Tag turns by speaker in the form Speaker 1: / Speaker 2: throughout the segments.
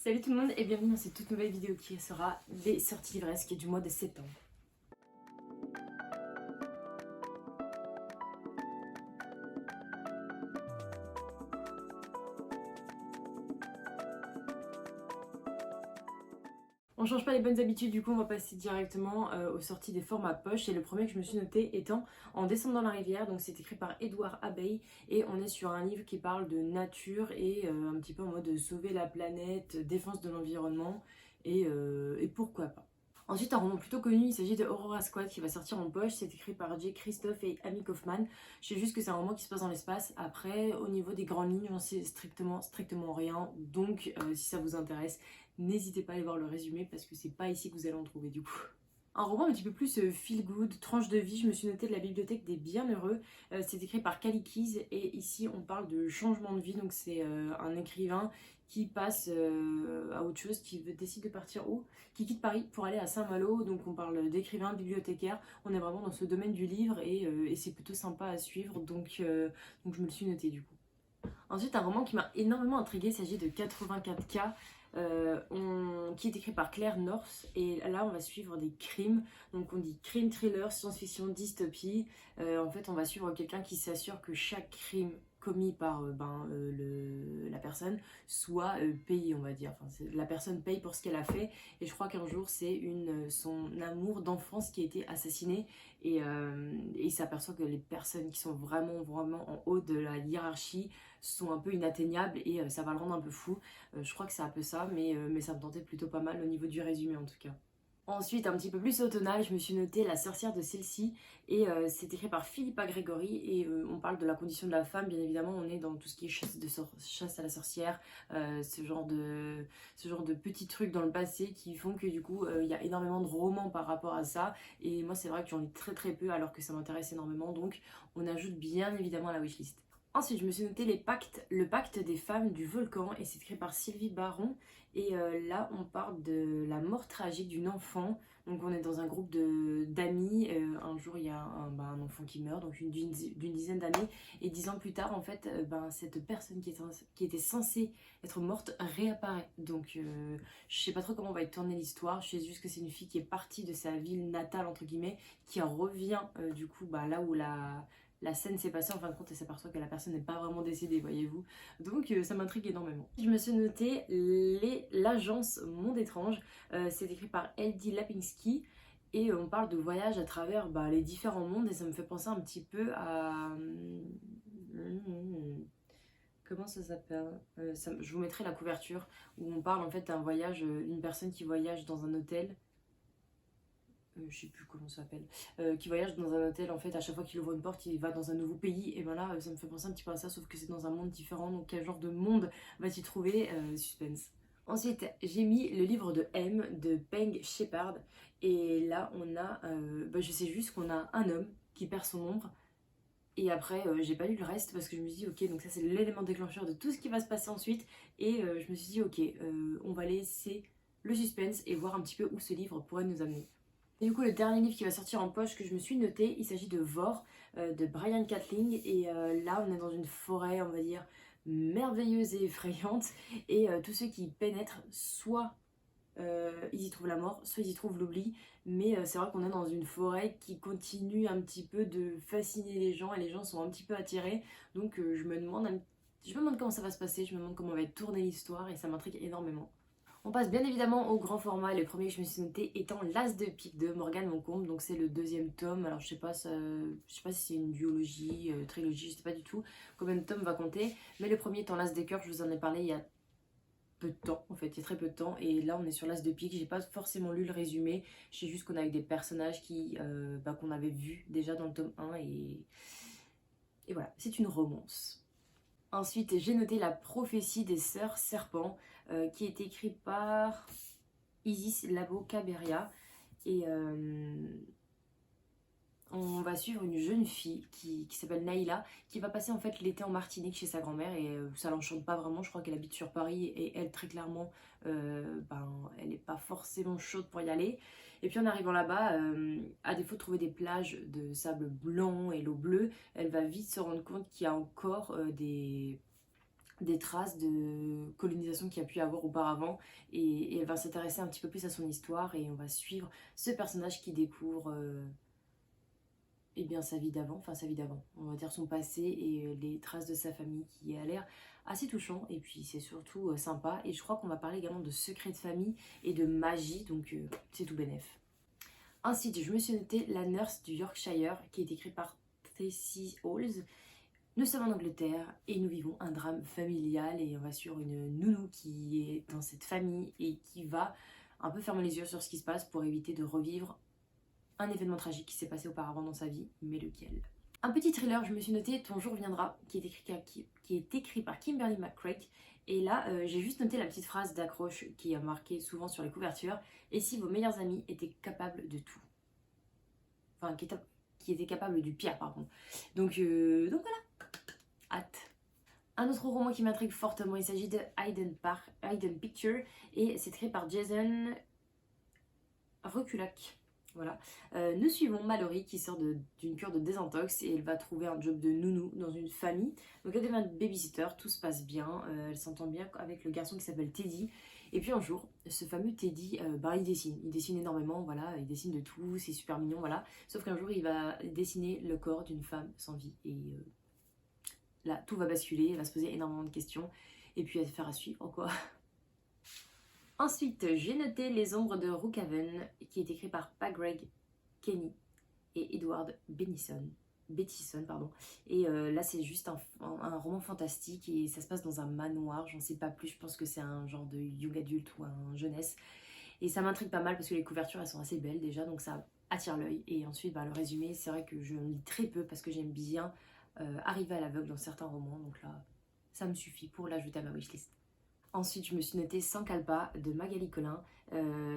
Speaker 1: Salut tout le monde et bienvenue dans cette toute nouvelle vidéo qui sera les sorties livresques du mois de septembre. On change pas les bonnes habitudes, du coup on va passer directement aux sorties des formats poche. Et le premier que je me suis noté étant En descendant la rivière, donc c'est écrit par Édouard Abeille et on est sur un livre qui parle de nature et un petit peu en mode sauver la planète, défense de l'environnement et pourquoi pas. Ensuite, un roman plutôt connu, il s'agit de Aurora Squad qui va sortir en poche. C'est écrit par J. Christophe et Amy Kaufman. Je sais juste que c'est un roman qui se passe dans l'espace. Après, au niveau des grandes lignes, j'en sais strictement rien. Donc, si ça vous intéresse, n'hésitez pas à aller voir le résumé parce que c'est pas ici que vous allez en trouver du coup. Un roman un petit peu plus feel good, tranche de vie, je me suis notée de la bibliothèque des bienheureux. C'est écrit par Cally Keys et ici on parle de changement de vie. Donc c'est un écrivain qui passe à autre chose, décide de partir où, qui quitte Paris pour aller à Saint-Malo. Donc on parle d'écrivain, bibliothécaire, on est vraiment dans ce domaine du livre et c'est plutôt sympa à suivre. Donc je me le suis noté du coup. Ensuite, un roman qui m'a énormément intriguée, il s'agit de 84K, qui est écrit par Claire North. Et là, on va suivre des crimes. Donc, on dit crime thriller, science-fiction, dystopie. En fait, on va suivre quelqu'un qui s'assure que chaque crime commis par la personne soit payé, on va dire. Enfin, la personne paye pour ce qu'elle a fait. Et je crois qu'un jour, c'est son amour d'enfance qui a été assassiné. Et il s'aperçoit que les personnes qui sont vraiment en haut de la hiérarchie sont un peu inatteignables et ça va le rendre un peu fou. Je crois que c'est un peu ça, mais ça me tentait plutôt pas mal au niveau du résumé en tout cas. Ensuite, un petit peu plus automnal, je me suis noté La sorcière de Celle-ci et c'est écrit par Philippa Gregory et on parle de la condition de la femme. Bien évidemment, on est dans tout ce qui est chasse à la sorcière, ce genre de petits trucs dans le passé qui font que du coup, il y a énormément de romans par rapport à ça. Et moi, c'est vrai que j'en lis très peu alors que ça m'intéresse énormément. Donc, on ajoute bien évidemment à la wishlist. Ensuite, je me suis noté le pacte des femmes du volcan et c'est écrit par Sylvie Baron. Et là, on parle de la mort tragique d'une enfant. Donc, on est dans un groupe d'amis. Un jour, il y a un enfant qui meurt, donc d'une dizaine d'années. Et 10 ans plus tard, en fait, cette personne qui était censée être morte réapparaît. Donc, je sais pas trop comment va être tournée l'histoire. Je sais juste que c'est une fille qui est partie de sa ville natale, entre guillemets, qui revient du coup là où la scène s'est passée. En fin de compte, elle s'aperçoit que la personne n'est pas vraiment décédée, voyez-vous. Donc ça m'intrigue énormément. Je me suis noté l'agence Monde Étrange. C'est écrit par L.D. Lapinski. Et on parle de voyage à travers les différents mondes. Et ça me fait penser un petit peu à... Comment ça s'appelle je vous mettrai la couverture. Où on parle en fait d'un voyage, une personne qui voyage dans un hôtel. Je sais plus comment ça s'appelle, qui voyage dans un hôtel. En fait, à chaque fois qu'il ouvre une porte, il va dans un nouveau pays. Et ben là, ça me fait penser un petit peu à ça, sauf que c'est dans un monde différent. Donc, quel genre de monde va-t-il trouver? Suspense. Ensuite, j'ai mis le livre de M de Peng Shepard. Et là, on a, je sais juste qu'on a un homme qui perd son ombre. Et après, j'ai pas lu le reste parce que je me suis dit, ok, donc ça c'est l'élément déclencheur de tout ce qui va se passer ensuite. Et je me suis dit, ok, on va laisser le suspense et voir un petit peu où ce livre pourrait nous amener. Et du coup, le dernier livre qui va sortir en poche que je me suis noté, il s'agit de Vor de Brian Catling. Et là, on est dans une forêt, on va dire, merveilleuse et effrayante. Et tous ceux qui y pénètrent, soit ils y trouvent la mort, soit ils y trouvent l'oubli. Mais c'est vrai qu'on est dans une forêt qui continue un petit peu de fasciner les gens et les gens sont un petit peu attirés. Donc je me demande comment ça va se passer, je me demande comment va être tournée l'histoire et ça m'intrigue énormément. On passe bien évidemment au grand format. Le premier que je me suis noté étant L'As de pique de Morgane Moncombe. Donc c'est le deuxième tome. Alors je sais pas si c'est une duologie, trilogie, je sais pas du tout combien de tomes va compter. Mais le premier étant L'As des cœurs, je vous en ai parlé il y a peu de temps, en fait, il y a très peu de temps. Et là on est sur L'As de pique. J'ai pas forcément lu le résumé. Je sais juste qu'on a avec des personnages qu'on avait vus déjà dans le tome 1 et voilà, c'est une romance. Ensuite, j'ai noté La prophétie des sœurs serpents, qui est écrit par Isis Labo Caberia. Et on va suivre une jeune fille qui s'appelle Naïla, qui va passer en fait l'été en Martinique chez sa grand-mère. Et ça l'enchante pas vraiment, je crois qu'elle habite sur Paris. Et elle, très clairement, elle n'est pas forcément chaude pour y aller. Et puis en arrivant là-bas, à défaut de trouver des plages de sable blanc et l'eau bleue, elle va vite se rendre compte qu'il y a encore des traces de colonisation qu'il y a pu y avoir auparavant et elle va s'intéresser un petit peu plus à son histoire et on va suivre ce personnage qui découvre eh bien sa vie d'avant, enfin sa vie d'avant, on va dire son passé et les traces de sa famille qui a l'air assez touchant et puis c'est surtout sympa et je crois qu'on va parler également de secrets de famille et de magie donc c'est tout bénef. Ensuite je me suis noté La Nurse du Yorkshire qui est écrit par Tracy Halls. Nous sommes en Angleterre et nous vivons un drame familial et on va sur une nounou qui est dans cette famille et qui va un peu fermer les yeux sur ce qui se passe pour éviter de revivre un événement tragique qui s'est passé auparavant dans sa vie, mais lequel? Un petit thriller, je me suis noté Ton jour viendra, qui est écrit par Kimberly McCrae. Et là, j'ai juste noté la petite phrase d'accroche qui a marqué souvent sur les couvertures. Et si vos meilleurs amis étaient capables de tout? Enfin, qui étaient capables du pire, pardon. Donc voilà, hâte. Un autre roman qui m'intrigue fortement, il s'agit de Hidden Picture. Et c'est écrit par Jason Reculac. Voilà. Nous suivons Mallory qui sort d'une cure de désintox et elle va trouver un job de nounou dans une famille. Donc elle devient babysitter, tout se passe bien, elle s'entend bien avec le garçon qui s'appelle Teddy. Et puis un jour, ce fameux Teddy, il dessine énormément, voilà, il dessine de tout, c'est super mignon, voilà. Sauf qu'un jour, il va dessiner le corps d'une femme sans vie et là, tout va basculer, elle va se poser énormément de questions et puis elle va faire à suivre, quoi. Ensuite, j'ai noté Les Ombres de Rookhaven, qui est écrit par Padraig Kenny et Edward Bettison, pardon. Et là, c'est juste un roman fantastique et ça se passe dans un manoir, j'en sais pas plus, je pense que c'est un genre de young adulte ou un jeunesse. Et ça m'intrigue pas mal parce que les couvertures, elles sont assez belles déjà, donc ça attire l'œil. Et ensuite, le résumé, c'est vrai que je lis très peu parce que j'aime bien arriver à l'aveugle dans certains romans, donc là, ça me suffit pour l'ajouter à ma wishlist. Ensuite, je me suis notée Sankalpa de Magali Collin.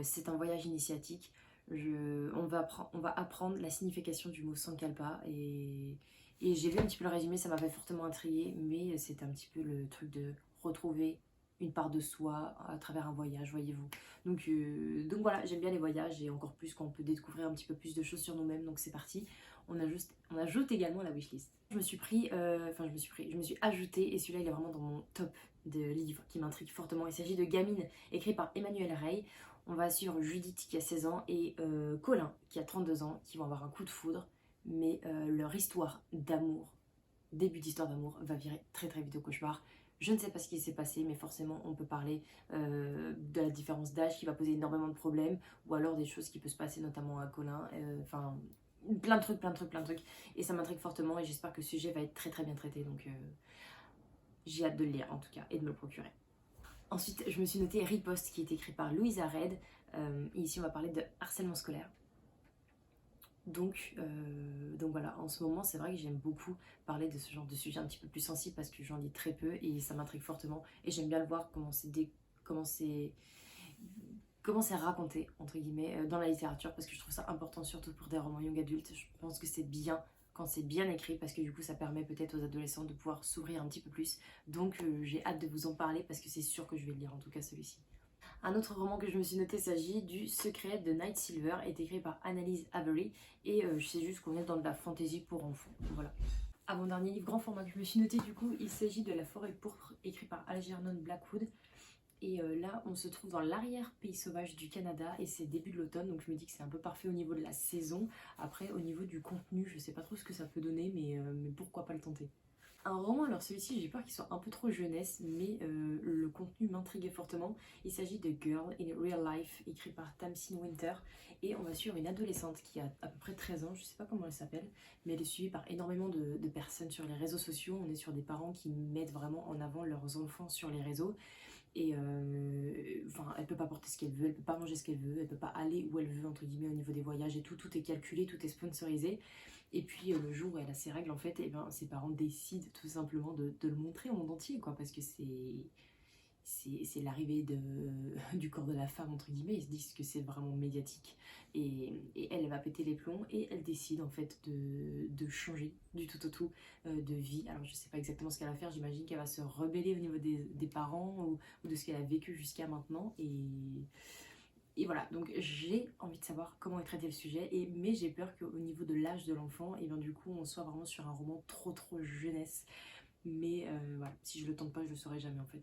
Speaker 1: C'est un voyage initiatique. On va apprendre la signification du mot Sankalpa. Et j'ai vu un petit peu le résumé, ça m'avait fortement intriguée. Mais c'est un petit peu le truc de retrouver une part de soi à travers un voyage, voyez-vous. Donc voilà, j'aime bien les voyages et encore plus quand on peut découvrir un petit peu plus de choses sur nous-mêmes. Donc c'est parti. On ajoute également la wishlist. Je me suis ajouté, et celui-là il est vraiment dans mon top de livres qui m'intrigue fortement. Il s'agit de Gamine, écrit par Emmanuel Rey. On va suivre Judith qui a 16 ans et Colin qui a 32 ans, qui vont avoir un coup de foudre, mais leur histoire d'amour, début d'histoire d'amour, va virer très très vite au cauchemar. Je ne sais pas ce qui s'est passé, mais forcément on peut parler de la différence d'âge qui va poser énormément de problèmes, ou alors des choses qui peuvent se passer notamment à Colin, plein de trucs, et ça m'intrigue fortement et j'espère que ce sujet va être très très bien traité, donc j'ai hâte de le lire en tout cas et de me le procurer. Ensuite, je me suis noté Riposte qui est écrit par Louisa Red. Et ici, on va parler de harcèlement scolaire. Donc voilà, en ce moment, c'est vrai que j'aime beaucoup parler de ce genre de sujet un petit peu plus sensible parce que j'en lis très peu et ça m'intrigue fortement. Et j'aime bien le voir comment c'est raconté, entre guillemets, dans la littérature parce que je trouve ça important, surtout pour des romans young adultes. Je pense que c'est bien quand c'est bien écrit parce que du coup ça permet peut-être aux adolescents de pouvoir s'ouvrir un petit peu plus. Donc j'ai hâte de vous en parler parce que c'est sûr que je vais le lire, en tout cas celui-ci. Un autre roman que je me suis noté s'agit du Secret de Night Silver, est écrit par Annalise Avery et je sais juste qu'on est dans de la fantasy pour enfants. Voilà. À mon dernier livre grand format que je me suis noté, du coup, il s'agit de La Forêt pourpre, écrit par Algernon Blackwood. Et là, on se trouve dans l'arrière-pays sauvage du Canada et c'est début de l'automne, donc je me dis que c'est un peu parfait au niveau de la saison. Après, au niveau du contenu, je sais pas trop ce que ça peut donner, mais pourquoi pas le tenter. Un roman, alors celui-ci, j'ai peur qu'il soit un peu trop jeunesse, mais le contenu m'intriguait fortement. Il s'agit de Girl in Real Life, écrit par Tamsin Winter, et on va suivre une adolescente qui a à peu près 13 ans, je sais pas comment elle s'appelle, mais elle est suivie par énormément de personnes sur les réseaux sociaux. On est sur des parents qui mettent vraiment en avant leurs enfants sur les réseaux. Et elle peut pas porter ce qu'elle veut, elle peut pas manger ce qu'elle veut, elle peut pas aller où elle veut entre guillemets au niveau des voyages et tout est calculé, tout est sponsorisé. Et puis le jour où elle a ses règles en fait, et ben ses parents décident tout simplement de le montrer au monde entier quoi, parce que c'est l'arrivée du corps de la femme entre guillemets, ils se disent que c'est vraiment médiatique et elle va péter les plombs et elle décide en fait de changer du tout au tout de vie. Alors je sais pas exactement ce qu'elle va faire, j'imagine qu'elle va se rebeller au niveau des parents ou de ce qu'elle a vécu jusqu'à maintenant et voilà, donc j'ai envie de savoir comment est traité le sujet, mais j'ai peur qu'au niveau de l'âge de l'enfant, et bien du coup on soit vraiment sur un roman trop jeunesse. mais voilà, si je le tente pas, je le saurai jamais en fait.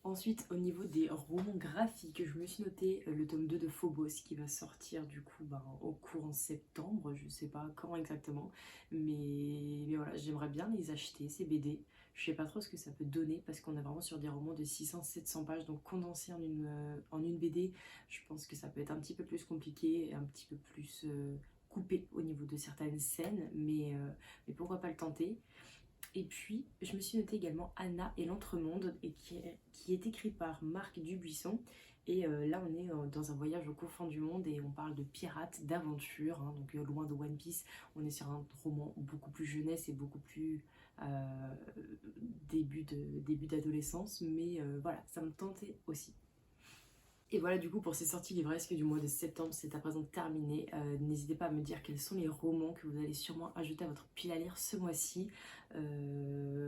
Speaker 1: Ensuite, au niveau des romans graphiques, je me suis noté le tome 2 de Phobos qui va sortir du coup au courant septembre, je sais pas quand exactement, mais voilà, j'aimerais bien les acheter, ces BD. Je sais pas trop ce que ça peut donner parce qu'on est vraiment sur des romans de 600-700 pages, donc condensé en une BD, je pense que ça peut être un petit peu plus compliqué et un petit peu plus coupé au niveau de certaines scènes, mais pourquoi pas le tenter. Et puis, je me suis noté également Anna et l'Entremonde, qui est écrit par Marc Dubuisson. Et là, on est dans un voyage au confins du monde et on parle de pirates, d'aventure. Hein, donc, loin de One Piece, on est sur un roman beaucoup plus jeunesse et beaucoup plus euh, début d'adolescence. Mais voilà, ça me tentait aussi. Et voilà du coup pour ces sorties livresques du mois de septembre, c'est à présent terminé. N'hésitez pas à me dire quels sont les romans que vous allez sûrement ajouter à votre pile à lire ce mois-ci.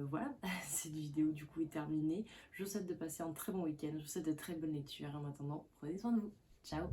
Speaker 1: Voilà, cette vidéo du coup est terminée. Je vous souhaite de passer un très bon week-end, je vous souhaite de très bonnes lectures. En attendant, prenez soin de vous. Ciao!